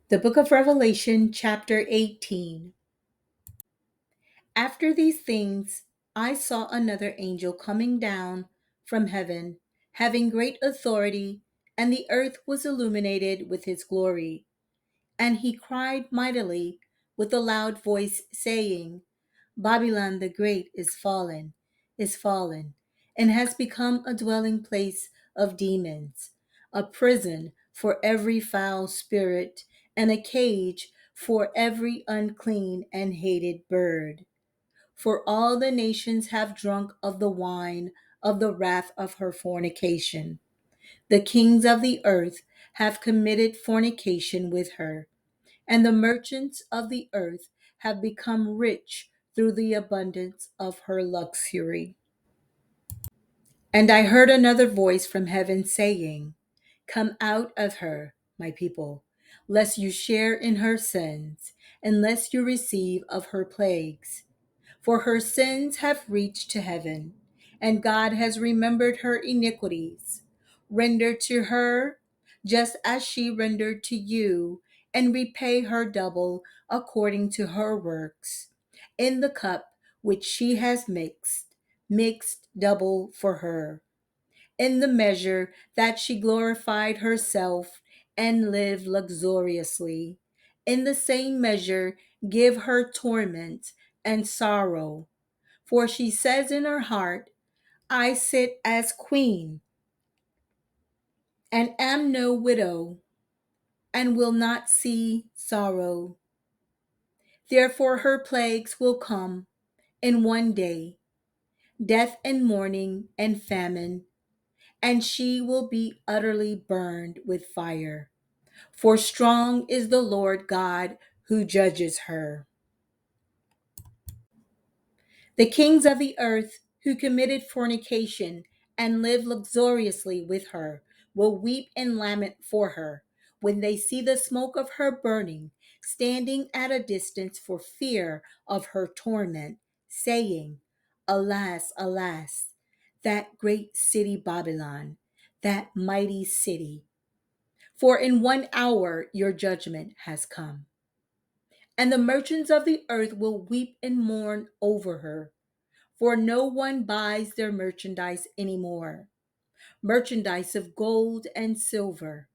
The book of Revelation, chapter 18. After these things, I saw another angel coming down from heaven, having great authority, and the earth was illuminated with his glory. And he cried mightily with a loud voice, saying, Babylon the Great is fallen, and has become a dwelling place of demons, a prison for every foul spirit, and a cage for every unclean and hated bird. For all the nations have drunk of the wine of the wrath of her fornication. The kings of the earth have committed fornication with her, and the merchants of the earth have become rich through the abundance of her luxury. And I heard another voice from heaven saying, Come out of her, my people, lest you share in her sins, and lest you receive of her plagues. For her sins have reached to heaven, and God has remembered her iniquities. Render to her just as she rendered to you, and repay her double according to her works. In the cup which she has mixed double for her. In the measure that she glorified herself and lived luxuriously, in the same measure give her torment and sorrow. For she says in her heart, I sit as queen, and am no widow, and will not see sorrow. Therefore her plagues will come in one day, death and mourning and famine, and she will be utterly burned with fire. For strong is the Lord God who judges her. The kings of the earth who committed fornication and lived luxuriously with her will weep and lament for her when they see the smoke of her burning, standing at a distance for fear of her torment, saying, Alas, alas, that great city Babylon, that mighty city. For in 1 hour your judgment has come. And the merchants of the earth will weep and mourn over her, for no one buys their merchandise anymore. Merchandise of gold and silver,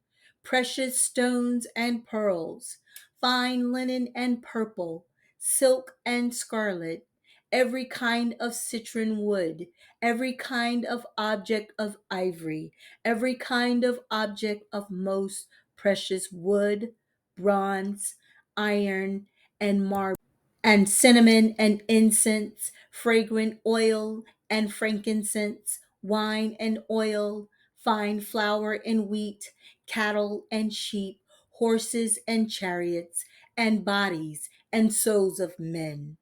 precious stones and pearls, fine linen and purple, silk and scarlet, every kind of citron wood, every kind of object of ivory, every kind of object of most precious wood, bronze, iron, and marble, and cinnamon and incense, fragrant oil and frankincense, wine and oil, fine flour and wheat, cattle and sheep, horses and chariots, and bodies and souls of men.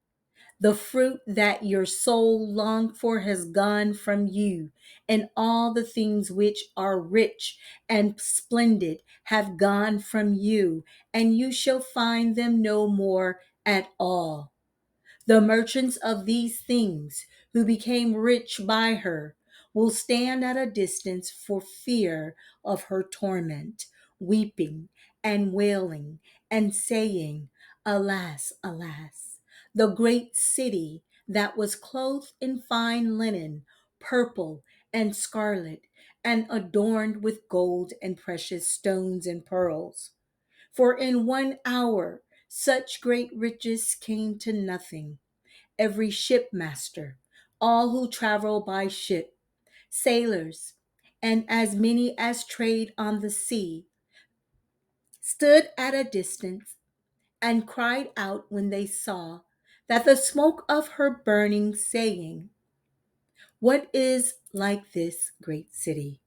The fruit that your soul longed for has gone from you, and all the things which are rich and splendid have gone from you, and you shall find them no more at all. The merchants of these things, who became rich by her, will stand at a distance for fear of her torment, weeping and wailing, and saying, Alas, alas, the great city that was clothed in fine linen, purple and scarlet, and adorned with gold and precious stones and pearls. For in 1 hour such great riches came to nothing. Every shipmaster, all who travel by ship, sailors, and as many as trade on the sea, stood at a distance and cried out when they saw that the smoke of her burning, saying, What is like this great city?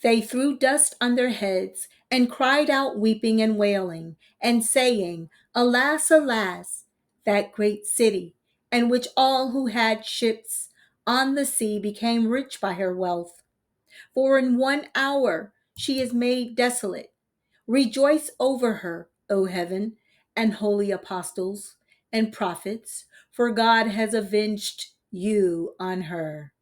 They threw dust on their heads and cried out, weeping and wailing, and saying, Alas, alas, that great city, in which all who had ships on the sea became rich by her wealth. For in 1 hour she is made desolate. Rejoice over her, O heaven, and holy apostles and prophets, for God has avenged you on her.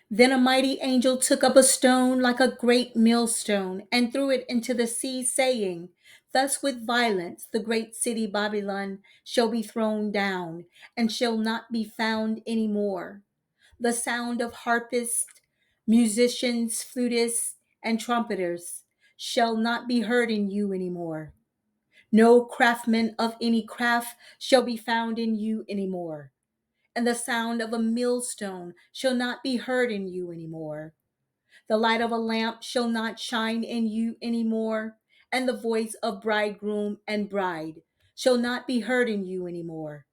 Then a mighty angel took up a stone like a great millstone and threw it into the sea, saying, Thus with violence the great city Babylon shall be thrown down, and shall not be found any more. The sound of harpists, musicians, flutists, and trumpeters shall not be heard in you any more. No craftsman of any craft shall be found in you any more, and the sound of a millstone shall not be heard in you any more. The light of a lamp shall not shine in you any more, and the voice of bridegroom and bride shall not be heard in you any more.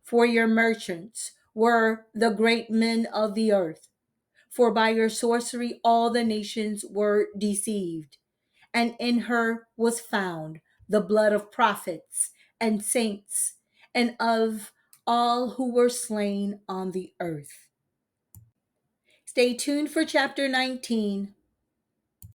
For your merchants were the great men of the earth, for by your sorcery all the nations were deceived, and in her was found the blood of prophets and saints and of all who were slain on the earth. Stay tuned for chapter 19.